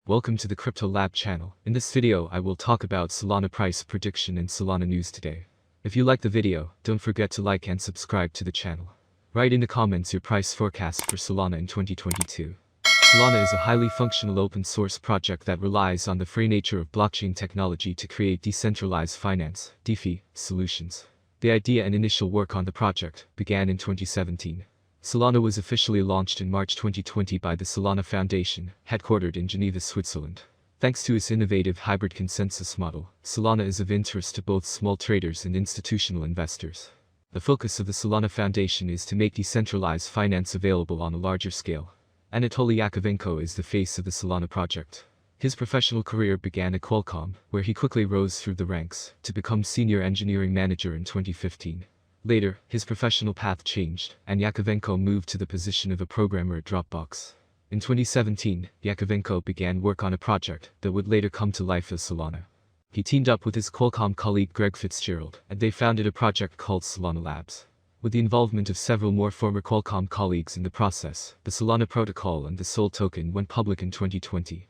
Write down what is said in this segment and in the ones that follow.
Welcome to the Crypto Lab channel. In this video I will talk about Solana price prediction and Solana news today. If you like the video, don't forget to like and subscribe to the channel. Write in the comments your price forecast for Solana in 2022. Solana is a highly functional open source project that relies on the free nature of blockchain technology to create decentralized finance (DeFi) solutions. The idea and initial work on the project began in 2017. Solana was officially launched in March 2020 by the Solana Foundation, headquartered in Geneva, Switzerland. Thanks to its innovative hybrid consensus model, Solana is of interest to both small traders and institutional investors. The focus of the Solana Foundation is to make decentralized finance available on a larger scale. Anatoly Yakovenko is the face of the Solana project. His professional career began at Qualcomm, where he quickly rose through the ranks to become senior engineering manager in 2015. Later, his professional path changed, and Yakovenko moved to the position of a programmer at Dropbox. In 2017, Yakovenko began work on a project that would later come to life as Solana. He teamed up with his Qualcomm colleague Greg Fitzgerald, and they founded a project called Solana Labs. With the involvement of several more former Qualcomm colleagues in the process, the Solana protocol and the Sol token went public in 2020.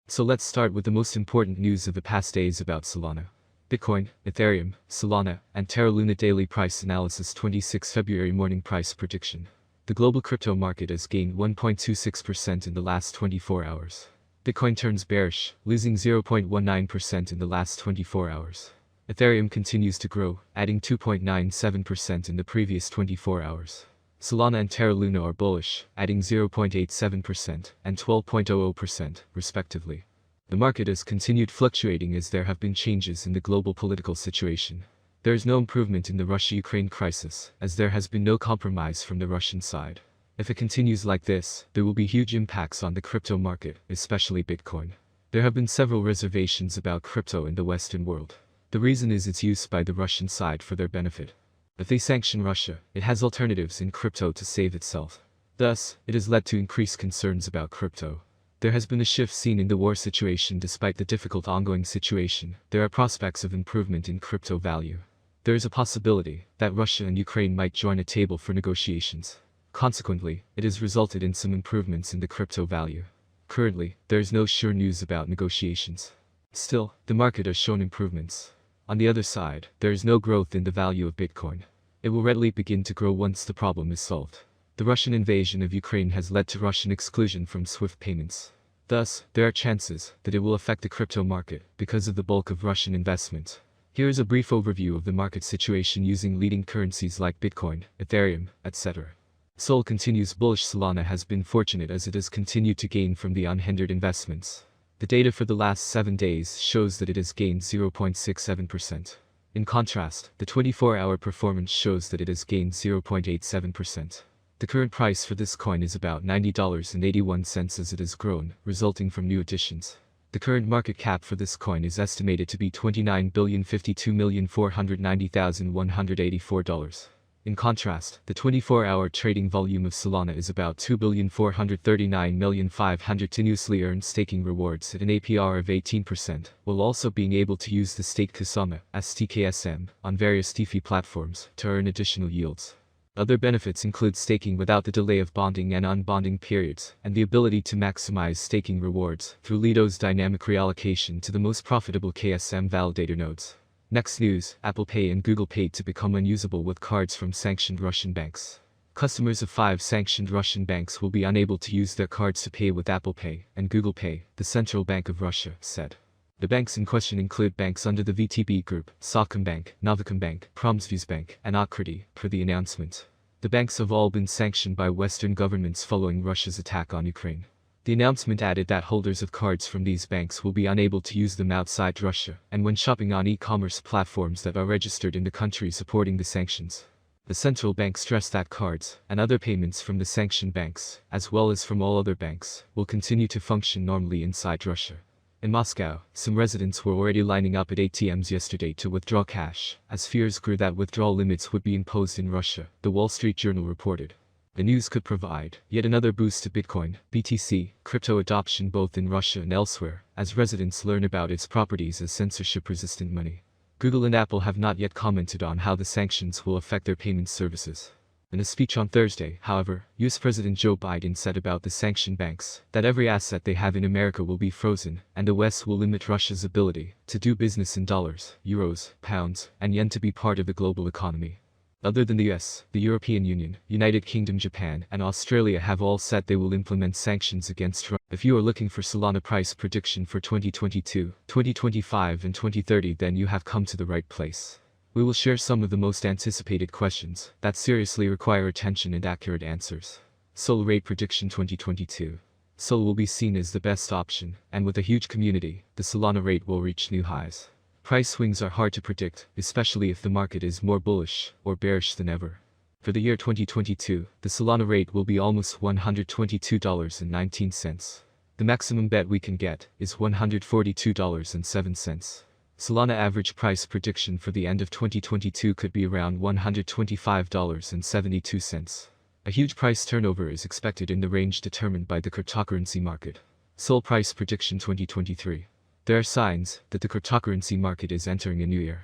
So let's start with the most important news of the past days about Solana. Bitcoin, Ethereum, Solana, and Terra Luna daily price analysis. 26 February morning price prediction. The global crypto market has gained 1.26% in the last 24 hours. Bitcoin turns bearish, losing 0.19% in the last 24 hours. Ethereum continues to grow, adding 2.97% in the previous 24 hours. Solana and Terra Luna are bullish, adding 0.87% and 12.00%, respectively. The market has continued fluctuating as there have been changes in the global political situation. There is no improvement in the Russia-Ukraine crisis, as there has been no compromise from the Russian side. If it continues like this, there will be huge impacts on the crypto market, especially Bitcoin. There have been several reservations about crypto in the Western world. The reason is its use by the Russian side for their benefit. If they sanction Russia, it has alternatives in crypto to save itself. Thus, it has led to increased concerns about crypto. There has been a shift seen in the war situation. Despite the difficult ongoing situation, there are prospects of improvement in crypto value. There is a possibility that Russia and Ukraine might join a table for negotiations. Consequently, it has resulted in some improvements in the crypto value. Currently, there is no sure news about negotiations. Still, the market has shown improvements. On the other side, there is no growth in the value of Bitcoin. It will readily begin to grow once the problem is solved. The Russian invasion of Ukraine has led to Russian exclusion from SWIFT payments. Thus, there are chances that it will affect the crypto market because of the bulk of Russian investment. Here is a brief overview of the market situation using leading currencies like Bitcoin, Ethereum, etc. Sol continues bullish. Solana has been fortunate as it has continued to gain from the unhindered investments. The data for the last 7 days shows that it has gained 0.67%. In contrast, the 24-hour performance shows that it has gained 0.87%. The current price for this coin is about $90.81 as it has grown, resulting from new additions. The current market cap for this coin is estimated to be $29,052,490,184. In contrast, the 24-hour trading volume of Solana is about $2,439,500,000. Continuously earned staking rewards at an APR of 18%, while also being able to use the staked Kusama, STKSM, on various DeFi platforms to earn additional yields. Other benefits include staking without the delay of bonding and unbonding periods, and the ability to maximize staking rewards through Lido's dynamic reallocation to the most profitable KSM validator nodes. Next news, Apple Pay and Google Pay to become unusable with cards from sanctioned Russian banks. Customers of 5 sanctioned Russian banks will be unable to use their cards to pay with Apple Pay and Google Pay, the Central Bank of Russia said. The banks in question include banks under the VTB Group, Sovcombank, Novacombank, Promsvizbank, and Okriti, per the announcement. The banks have all been sanctioned by Western governments following Russia's attack on Ukraine. The announcement added that holders of cards from these banks will be unable to use them outside Russia and when shopping on e-commerce platforms that are registered in the country supporting the sanctions. The central bank stressed that cards and other payments from the sanctioned banks, as well as from all other banks, will continue to function normally inside Russia. In Moscow, some residents were already lining up at ATMs yesterday to withdraw cash, as fears grew that withdrawal limits would be imposed in Russia, the Wall Street Journal reported. The news could provide yet another boost to Bitcoin, BTC, crypto adoption both in Russia and elsewhere, as residents learn about its properties as censorship-resistant money. Google and Apple have not yet commented on how the sanctions will affect their payment services. In a speech on Thursday, however, US President Joe Biden said about the sanctioned banks that every asset they have in America will be frozen, and the West will limit Russia's ability to do business in dollars, euros, pounds, and yen to be part of the global economy. Other than the US, the European Union, United Kingdom, Japan, and Australia have all said they will implement sanctions against Russia. If you are looking for Solana price prediction for 2022, 2025, and 2030, then you have come to the right place. We will share some of the most anticipated questions that seriously require attention and accurate answers. Sol rate prediction 2022. Sol will be seen as the best option, and with a huge community, the Solana rate will reach new highs. Price swings are hard to predict, especially if the market is more bullish or bearish than ever. For the year 2022, the Solana rate will be almost $122.19. The maximum bet we can get is $142.07. Solana average price prediction for the end of 2022 could be around $125.72. A huge price turnover is expected in the range determined by the cryptocurrency market. Sol price prediction 2023. There are signs that the cryptocurrency market is entering a new era.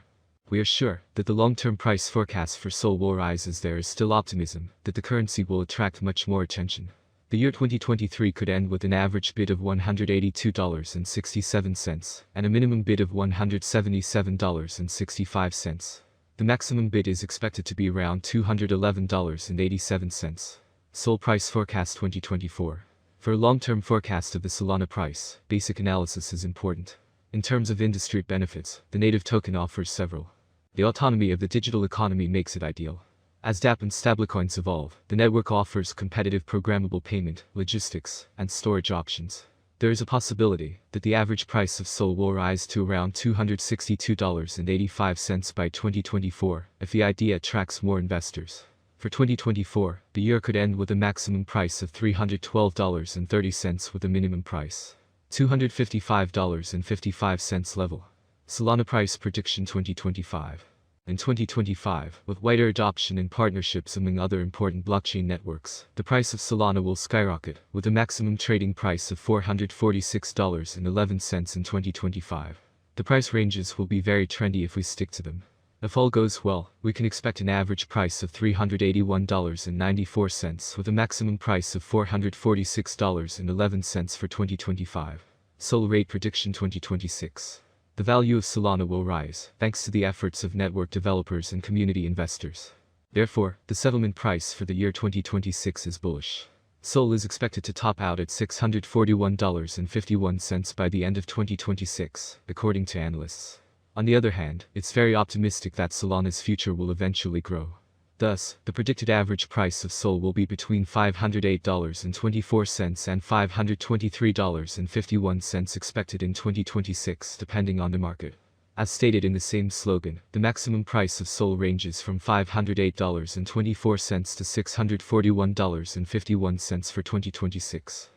We are sure that the long-term price forecast for Sol will rise as there is still optimism that the currency will attract much more attention. The year 2023 could end with an average bid of $182.67 and a minimum bid of $177.65. The maximum bid is expected to be around $211.87. Sol price forecast 2024. For a long-term forecast of the Solana price, basic analysis is important. In terms of industry benefits, the native token offers several. The autonomy of the digital economy makes it ideal. As dApp and stablecoins evolve, the network offers competitive programmable payment, logistics, and storage options. There is a possibility that the average price of Sol will rise to around $262.85 by 2024 if the idea attracts more investors. For 2024, the year could end with a maximum price of $312.30 with a minimum price $255.55 level. Solana price prediction 2025. In 2025, with wider adoption and partnerships among other important blockchain networks, the price of Solana will skyrocket, with a maximum trading price of $446.11 in 2025. The price ranges will be very trendy if we stick to them. If all goes well, we can expect an average price of $381.94 with a maximum price of $446.11 for 2025. Sol rate prediction 2026. The value of Solana will rise, thanks to the efforts of network developers and community investors. Therefore, the settlement price for the year 2026 is bullish. Sol is expected to top out at $641.51 by the end of 2026, according to analysts. On the other hand, it's very optimistic that Solana's future will eventually grow. Thus, the predicted average price of Sol will be between $508.24 and $523.51 expected in 2026 depending on the market. As stated in the same slogan, the maximum price of Sol ranges from $508.24 to $641.51 for 2026.